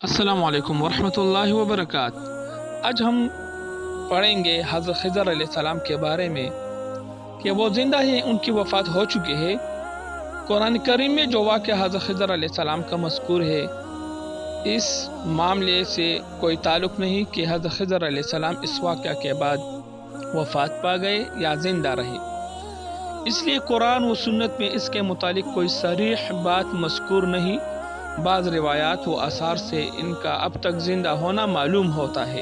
السلام علیکم ورحمۃ اللہ وبرکاتہ۔ آج ہم پڑھیں گے حضرت خضر علیہ السلام کے بارے میں کہ وہ زندہ ہیں، ان کی وفات ہو چکی ہے۔ قرآن کریم میں جو واقعہ حضرت خضر علیہ السلام کا مذکور ہے، اس معاملے سے کوئی تعلق نہیں کہ حضرت خضر علیہ السلام اس واقعہ کے بعد وفات پا گئے یا زندہ رہے۔ اس لیے قرآن و سنت میں اس کے متعلق کوئی صریح بات مذکور نہیں۔ بعض روایات و آثار سے ان کا اب تک زندہ ہونا معلوم ہوتا ہے،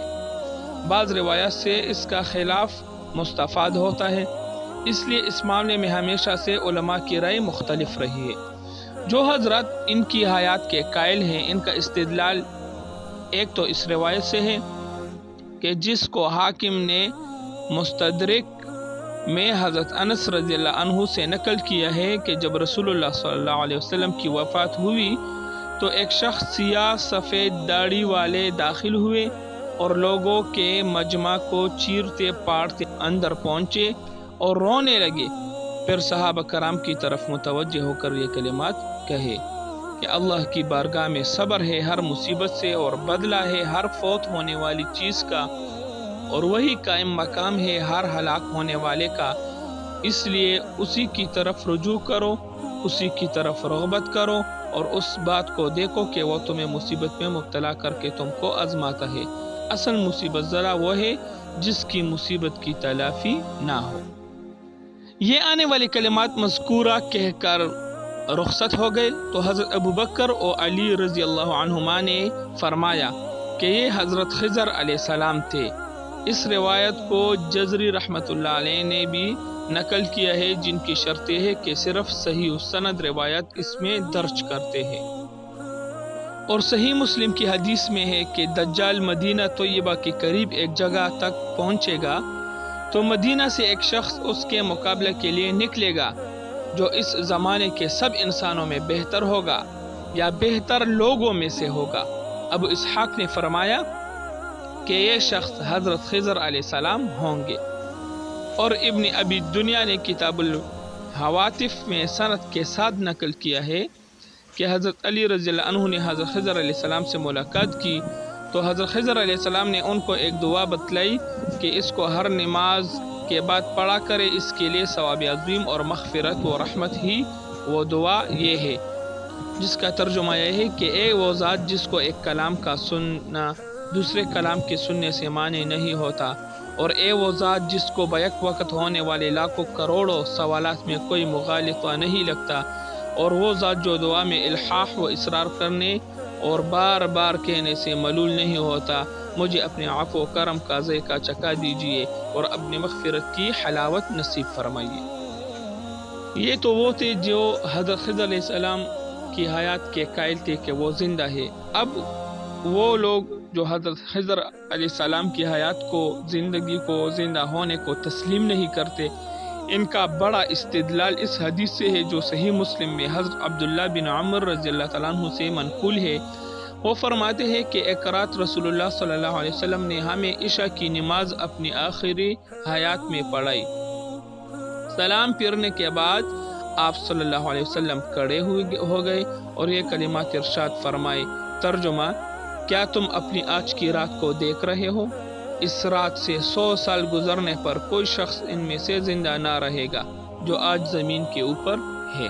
بعض روایات سے اس کا خلاف مستفاد ہوتا ہے۔ اس لیے اس معاملے میں ہمیشہ سے علماء کی رائے مختلف رہی ہے۔ جو حضرات ان کی حیات کے قائل ہیں، ان کا استدلال ایک تو اس روایت سے ہے کہ جس کو حاکم نے مستدرک میں حضرت انس رضی اللہ عنہ سے نقل کیا ہے کہ جب رسول اللہ صلی اللہ علیہ وسلم کی وفات ہوئی تو ایک شخص سیاہ سفید داڑھی والے داخل ہوئے اور لوگوں کے مجمع کو چیرتے پاڑتے اندر پہنچے اور رونے لگے۔ پھر صحابہ کرام کی طرف متوجہ ہو کر یہ کلمات کہے کہ اللہ کی بارگاہ میں صبر ہے ہر مصیبت سے، اور بدلہ ہے ہر فوت ہونے والی چیز کا، اور وہی قائم مقام ہے ہر ہلاک ہونے والے کا۔ اس لیے اسی کی طرف رجوع کرو، اسی کی طرف رغبت کرو، اور اس بات کو دیکھو کہ وہ تمہیں مصیبت میں مبتلا کر کے تم کو آزماتا ہے۔ اصل مصیبت ذرا وہ ہے جس کی مصیبت کی تلافی نہ ہو۔ یہ آنے والی کلمات مذکورہ کہہ کر رخصت ہو گئے تو حضرت ابو بکر اور علی رضی اللہ عنہما نے فرمایا کہ یہ حضرت خضر علیہ السلام تھے۔ اس روایت کو جزری رحمۃ اللہ علیہ نے بھی نقل کیا ہے، جن کی شرط ہے کہ صرف صحیح السند روایت اس میں درج کرتے ہیں۔ اور صحیح مسلم کی حدیث میں ہے کہ دجال مدینہ طیبہ کے قریب ایک جگہ تک پہنچے گا تو مدینہ سے ایک شخص اس کے مقابلے کے لیے نکلے گا جو اس زمانے کے سب انسانوں میں بہتر ہوگا یا بہتر لوگوں میں سے ہوگا۔ ابو اسحاق نے فرمایا کہ یہ شخص حضرت خضر علیہ السلام ہوں گے۔ اور ابن ابی دنیا نے کتاب الحواتف میں سند کے ساتھ نقل کیا ہے کہ حضرت علی رضی اللہ عنہ نے حضرت خضر علیہ السلام سے ملاقات کی تو حضرت خضر علیہ السلام نے ان کو ایک دعا بتلائی کہ اس کو ہر نماز کے بعد پڑھا کرے، اس کے لیے ثواب عظیم اور مغفرت و رحمت ہی وہ دعا یہ ہے، جس کا ترجمہ یہ ہے کہ اے وہ ذات جس کو ایک کلام کا سننا دوسرے کلام کے سننے سے معنی نہیں ہوتا، اور اے وہ ذات جس کو بیک وقت ہونے والے لاکھوں کروڑوں سوالات میں کوئی مغالطہ نہیں لگتا، اور وہ ذات جو دعا میں الحاح و اصرار کرنے اور بار بار کہنے سے ملول نہیں ہوتا، مجھے اپنے عفو و کرم کا ذائقہ چکھا دیجیے اور اپنی مغفرت کی حلاوت نصیب فرمائیے۔ یہ تو وہ تھے جو حضرت خضر علیہ السلام کی حیات کے قائل تھے کہ وہ زندہ ہے۔ اب وہ لوگ جو حضرت خضر علیہ السلام کی حیات کو، زندگی کو، زندہ ہونے کو تسلیم نہیں کرتے، ان کا بڑا استدلال اس حدیث سے ہے جو صحیح مسلم میں حضرت عبداللہ بن عمر رضی اللہ تعالیٰ عنہ سے منقول ہے۔ وہ فرماتے ہیں کہ ایک رات رسول اللہ صلی اللہ علیہ وسلم نے ہمیں عشاء کی نماز اپنی آخری حیات میں پڑھائی۔ سلام پھرنے کے بعد آپ صلی اللہ علیہ وسلم کھڑے ہو گئے اور یہ کلمات ارشاد فرمائے، ترجمہ: کیا تم اپنی آج کی رات کو دیکھ رہے ہو؟ اس رات سے 100 سال گزرنے پر کوئی شخص ان میں سے زندہ نہ رہے گا جو آج زمین کے اوپر ہے۔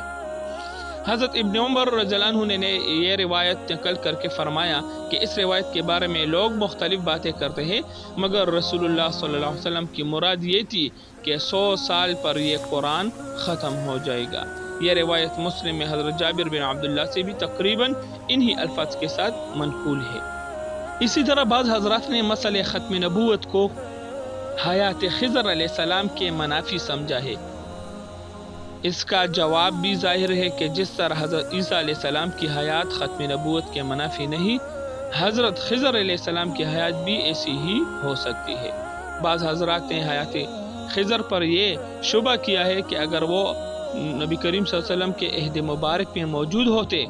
حضرت ابن عمر رضی اللہ عنہ نے یہ روایت نقل کر کے فرمایا کہ اس روایت کے بارے میں لوگ مختلف باتیں کرتے ہیں، مگر رسول اللہ صلی اللہ علیہ وسلم کی مراد یہ تھی کہ 100 سال پر یہ قرآن ختم ہو جائے گا۔ یہ روایت مسلم میں حضرت جابر بن عبداللہ سے بھی تقریباً انہی الفاظ کے ساتھ منقول ہے۔ اسی طرح بعض حضرات نے مسئلہ ختم نبوت کو حیات خضر علیہ السلام کے منافی سمجھا ہے۔ اس کا جواب بھی ظاہر ہے کہ جس طرح حضرت عیسیٰ علیہ السلام کی حیات ختم نبوت کے منافی نہیں، حضرت خضر علیہ السلام کی حیات بھی ایسی ہی ہو سکتی ہے۔ بعض حضرات نے حیات خضر پر یہ شبہ کیا ہے کہ اگر وہ نبی کریم صلی اللہ علیہ وسلم کے عہد مبارک میں موجود ہوتے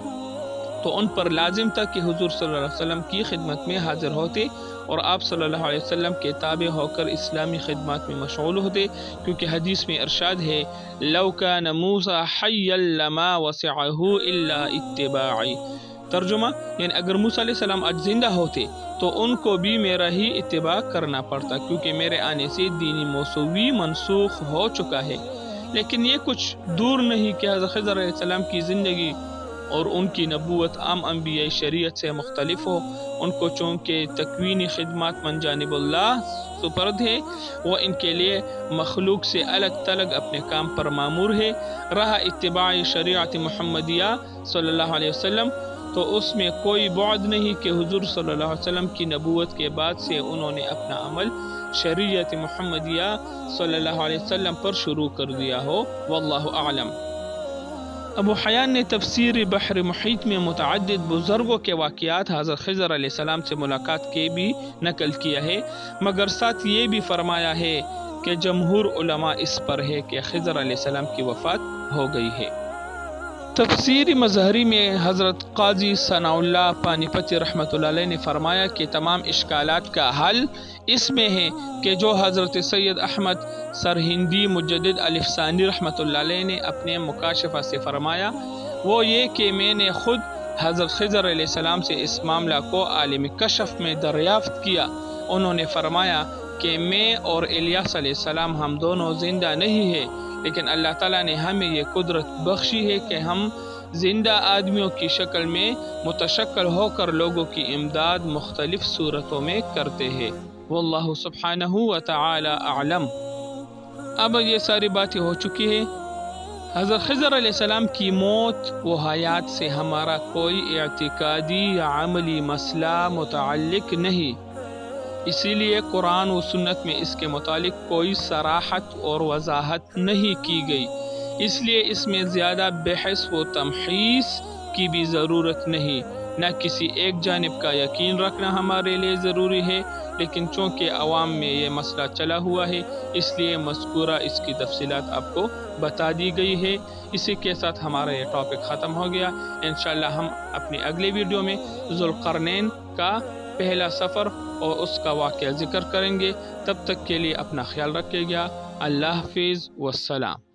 تو ان پر لازم تھا کہ حضور صلی اللہ علیہ وسلم کی خدمت میں حاضر ہوتے اور آپ صلی اللہ علیہ وسلم کے تابع ہو کر اسلامی خدمات میں مشغول ہوتے، کیونکہ حدیث میں ارشاد ہے لَوْ كَانَ مُوسَىٰ حَيًّا لَمَا وَسِعَهُ إِلَّا اتِّبَاعِي، ترجمہ یعنی اگر موسیٰ علیہ السلام آج زندہ ہوتے تو ان کو بھی میرا ہی اتباع کرنا پڑتا، کیونکہ میرے آنے سے دینی موسوی منسوخ ہو چکا ہے۔ لیکن یہ کچھ دور نہیں کہ حضرت خضر علیہ السلام کی زندگی اور ان کی نبوت عام انبیاء شریعت سے مختلف ہو۔ ان کو چونکہ تکوینی خدمات من جانب اللہ سپرد ہے، وہ ان کے لیے مخلوق سے الگ تلگ اپنے کام پر مامور ہے۔ رہا اتباع شریعت محمدیہ صلی اللہ علیہ وسلم، تو اس میں کوئی بعد نہیں کہ حضور صلی اللہ علیہ وسلم کی نبوت کے بعد سے انہوں نے اپنا عمل شریعت محمدیہ صلی اللہ علیہ وسلم پر شروع کر دیا ہو۔ واللہ اعلم۔ ابو حیان نے تفسیر بحر محیط میں متعدد بزرگوں کے واقعات حضرت خضر علیہ السلام سے ملاقات کے بھی نقل کیا ہے، مگر ساتھ یہ بھی فرمایا ہے کہ جمہور علماء اس پر ہے کہ خضر علیہ السلام کی وفات ہو گئی ہے۔ تفسیر مظہری میں حضرت قاضی ثناء اللہ پانی پتی رحمۃ اللہ علیہ نے فرمایا کہ تمام اشکالات کا حل اس میں ہے کہ جو حضرت سید احمد سرہندی مجدد الف ثانی رحمۃ اللہ علیہ نے اپنے مکاشفہ سے فرمایا، وہ یہ کہ میں نے خود حضرت خضر علیہ السلام سے اس معاملہ کو عالم کشف میں دریافت کیا۔ انہوں نے فرمایا کہ میں اور الیاس علیہ السلام ہم دونوں زندہ نہیں ہیں، لیکن اللہ تعالیٰ نے ہمیں یہ قدرت بخشی ہے کہ ہم زندہ آدمیوں کی شکل میں متشکل ہو کر لوگوں کی امداد مختلف صورتوں میں کرتے ہیں۔ واللہ سبحانہ وتعالی اعلم۔ اب یہ ساری باتیں ہو چکی ہیں۔ حضرت خضر علیہ السلام کی موت و حیات سے ہمارا کوئی اعتقادی یا عملی مسئلہ متعلق نہیں، اسی لیے قرآن و سنت میں اس کے متعلق کوئی صراحت اور وضاحت نہیں کی گئی، اس لیے اس میں زیادہ بحث و تمحیص کی بھی ضرورت نہیں۔ نہ کسی ایک جانب کا یقین رکھنا ہمارے لیے ضروری ہے، لیکن چونکہ عوام میں یہ مسئلہ چلا ہوا ہے، اس لیے مذکورہ اس کی تفصیلات آپ کو بتا دی گئی ہے۔ اسی کے ساتھ ہمارا یہ ٹاپک ختم ہو گیا۔ انشاءاللہ ہم اپنی اگلے ویڈیو میں ذوالقرنین کا پہلا سفر اور اس کا واقعہ ذکر کریں گے۔ تب تک کے لیے اپنا خیال رکھیے گا۔ اللہ حافظ والسلام۔